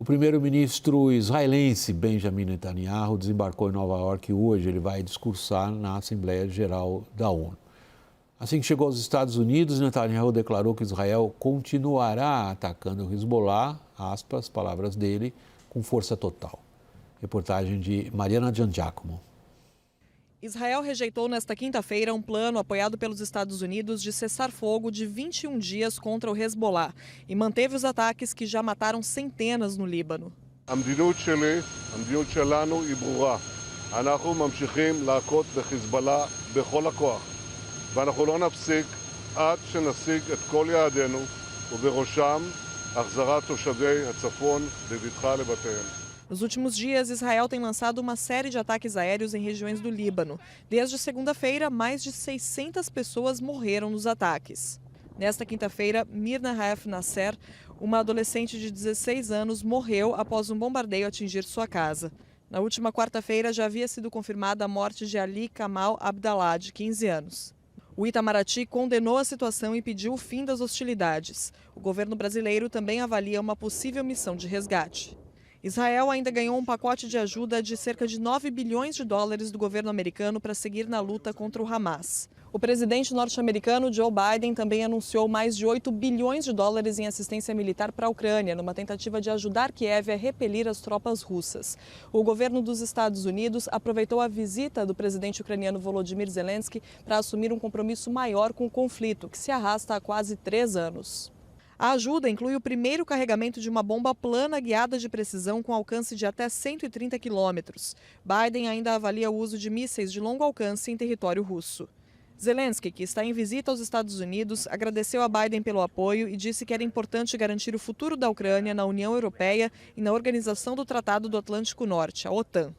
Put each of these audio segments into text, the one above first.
primeiro-ministro israelense Benjamin Netanyahu desembarcou em Nova York e hoje ele vai discursar na Assembleia Geral da ONU. Assim que chegou aos Estados Unidos, Netanyahu declarou que Israel continuará atacando o Hezbollah, aspas, palavras dele, com força total. Reportagem de Mariana Giangiacomo. Israel rejeitou nesta quinta-feira um plano apoiado pelos Estados Unidos de cessar fogo de 21 dias contra o Hezbollah e manteve os ataques que já mataram centenas no Líbano. המדיניות שלי, המדיניות שלנו היא ברורה. אנחנו ממשיכים להכות בחיזבאללה בכל הכוח. ואנחנו לא נפסיק עד שנשיג את כל יעדינו, ובראשם החזרת תושבי הצפון בבטחה לבתיהם. Nos últimos dias, Israel tem lançado uma série de ataques aéreos em regiões do Líbano. Desde segunda-feira, mais de 600 pessoas morreram nos ataques. Nesta quinta-feira, Mirna Haef Nasser, uma adolescente de 16 anos, morreu após um bombardeio atingir sua casa. Na última quarta-feira, já havia sido confirmada a morte de Ali Kamal Abdallah, de 15 anos. O Itamaraty condenou a situação e pediu o fim das hostilidades. O governo brasileiro também avalia uma possível missão de resgate. Israel ainda ganhou um pacote de ajuda de cerca de 9 bilhões de dólares do governo americano para seguir na luta contra o Hamas. O presidente norte-americano Joe Biden também anunciou mais de 8 bilhões de dólares em assistência militar para a Ucrânia, numa tentativa de ajudar Kiev a repelir as tropas russas. O governo dos Estados Unidos aproveitou a visita do presidente ucraniano Volodymyr Zelensky para assumir um compromisso maior com o conflito, que se arrasta há quase 3 anos. A ajuda inclui o primeiro carregamento de uma bomba plana guiada de precisão com alcance de até 130 quilômetros. Biden ainda avalia o uso de mísseis de longo alcance em território russo. Zelensky, que está em visita aos Estados Unidos, agradeceu a Biden pelo apoio e disse que era importante garantir o futuro da Ucrânia na União Europeia e na Organização do Tratado do Atlântico Norte, a OTAN.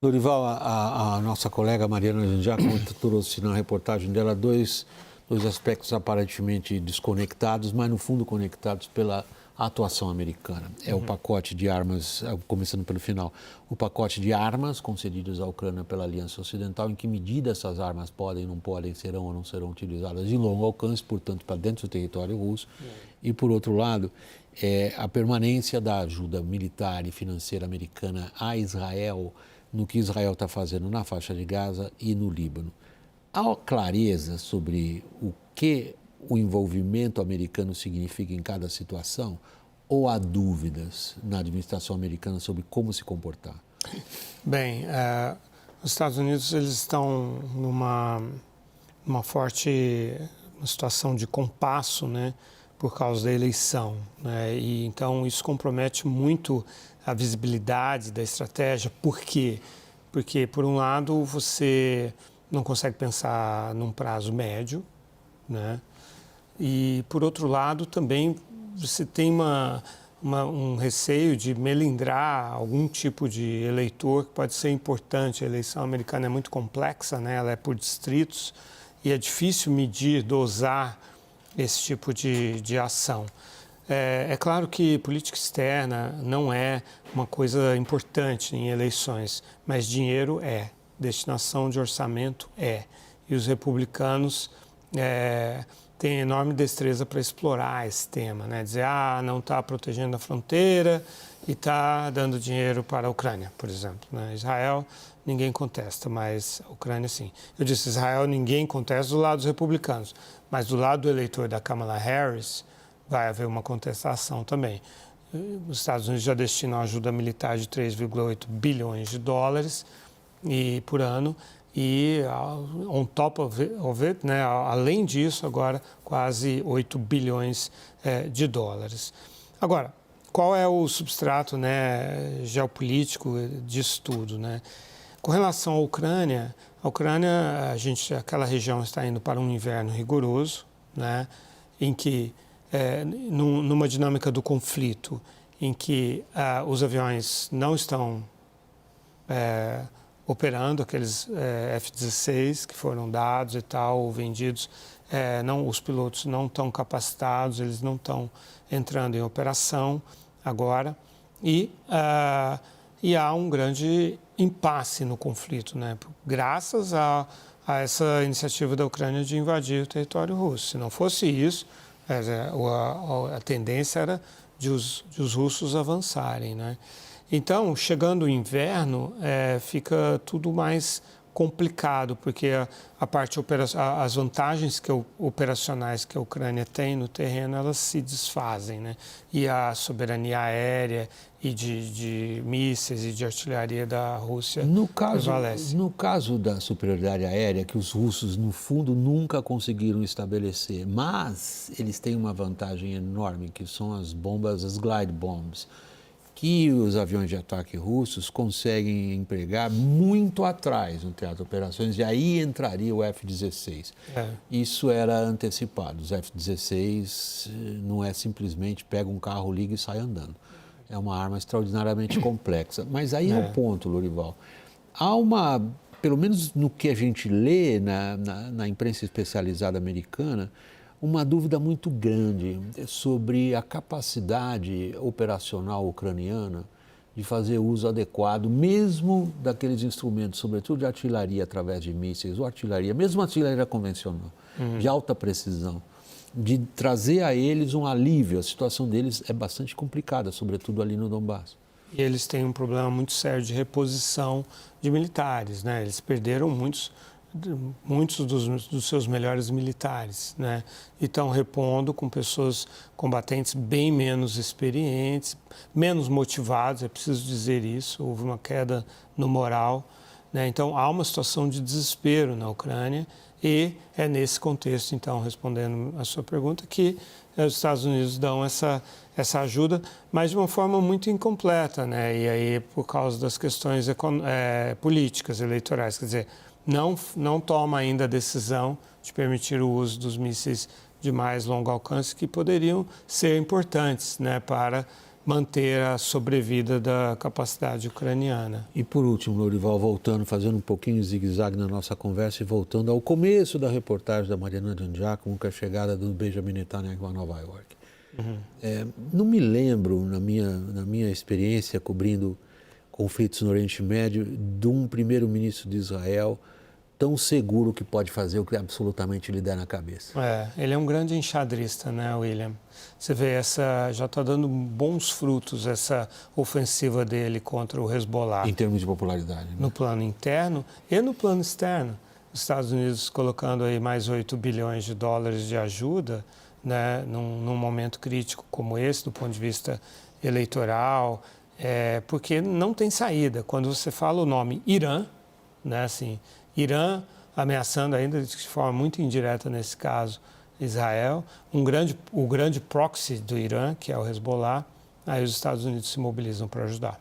Dorival, a nossa colega Mariana Giangiacomo trouxe na reportagem dela dois aspectos aparentemente desconectados, mas no fundo conectados pela atuação americana. É o pacote de armas, começando pelo final, o pacote de armas concedidas à Ucrânia pela Aliança Ocidental, em que medida essas armas podem, não podem, serão ou não serão utilizadas de longo alcance, portanto, para dentro do território russo. E, por outro lado, a permanência da ajuda militar e financeira americana a Israel, no que Israel está fazendo na faixa de Gaza e no Líbano. Há clareza sobre o que o envolvimento americano significa em cada situação ou há dúvidas na administração americana sobre como se comportar? Bem, os Estados Unidos eles estão numa situação de compasso, né, por causa da eleição, né, e então isso compromete muito a visibilidade da estratégia. Por quê? Porque, por um lado, você não consegue pensar num prazo médio, né? E, por outro lado, também você tem um receio de melindrar algum tipo de eleitor que pode ser importante. A eleição americana é muito complexa, né? Ela é por distritos e é difícil medir, dosar esse tipo de ação. É claro que política externa não é uma coisa importante em eleições, mas dinheiro é. Destinação de orçamento é. E os republicanos têm enorme destreza para explorar esse tema, né? Dizer, não está protegendo a fronteira e está dando dinheiro para a Ucrânia, por exemplo, né? Israel, ninguém contesta, mas a Ucrânia, sim. Eu disse Israel, ninguém contesta do lado dos republicanos, mas do lado do eleitor da Kamala Harris, vai haver uma contestação também. Os Estados Unidos já destinam ajuda militar de 3,8 bilhões de dólares por ano, e on top of it, né, além disso, agora quase 8 bilhões de dólares. Agora, qual é o substrato, né, geopolítico disso tudo, né? Com relação à Ucrânia, aquela região está indo para um inverno rigoroso, né, em que, numa dinâmica do conflito, em que os aviões não estão operando, aqueles F-16 que foram dados e tal, ou vendidos, os pilotos não estão capacitados, eles não estão entrando em operação agora, e há um grande impasse no conflito, né? Graças a essa iniciativa da Ucrânia de invadir o território russo. Se não fosse isso, a tendência era de os russos avançarem, né? Então, chegando o inverno, fica tudo mais complicado, porque a parte as vantagens operacionais que a Ucrânia tem no terreno, elas se desfazem, né? E a soberania aérea e de mísseis e de artilharia da Rússia prevalece. No caso da superioridade aérea, que os russos, no fundo, nunca conseguiram estabelecer, mas eles têm uma vantagem enorme, que são as bombas, as glide bombs, que os aviões de ataque russos conseguem empregar muito atrás no teatro de operações, e aí entraria o F-16. Isso era antecipado. Os F-16 não é simplesmente pega um carro, liga e sai andando. É uma arma extraordinariamente complexa. Mas aí é o ponto, Lorival. Há uma, pelo menos no que a gente lê na imprensa especializada americana, uma dúvida muito grande sobre a capacidade operacional ucraniana de fazer uso adequado, mesmo daqueles instrumentos, sobretudo de artilharia através de mísseis, ou artilharia, mesmo artilharia convencional, de alta precisão, de trazer a eles um alívio. A situação deles é bastante complicada, sobretudo ali no Donbass. E eles têm um problema muito sério de reposição de militares, né? Eles perderam muitos dos seus melhores militares, né? E estão repondo com pessoas combatentes bem menos experientes, menos motivados, é preciso dizer isso, houve uma queda no moral, né? Então há uma situação de desespero na Ucrânia e é nesse contexto, então, respondendo a sua pergunta, que os Estados Unidos dão essa ajuda, mas de uma forma muito incompleta, né? E aí por causa das questões políticas, eleitorais, quer dizer, não toma ainda a decisão de permitir o uso dos mísseis de mais longo alcance, que poderiam ser importantes, né, para manter a sobrevida da capacidade ucraniana. E por último, Lorival, voltando, fazendo um pouquinho de zigue-zague na nossa conversa e voltando ao começo da reportagem da Mariana Jandiacomo, com a chegada do Benjamin Netanyahu a Nova York. Não me lembro, na minha experiência cobrindo conflitos no Oriente Médio, de um primeiro-ministro de Israel tão seguro que pode fazer o que absolutamente lhe der na cabeça. Ele é um grande enxadrista, né, William? Você vê, já está dando bons frutos essa ofensiva dele contra o Hezbollah. Em termos de popularidade. Né? No plano interno e no plano externo. Os Estados Unidos colocando aí mais 8 bilhões de dólares de ajuda, né, num momento crítico como esse, do ponto de vista eleitoral, porque não tem saída. Quando você fala o nome Irã, né, assim, Irã ameaçando ainda de forma muito indireta nesse caso Israel, o grande proxy do Irã, que é o Hezbollah, aí os Estados Unidos se mobilizam para ajudar.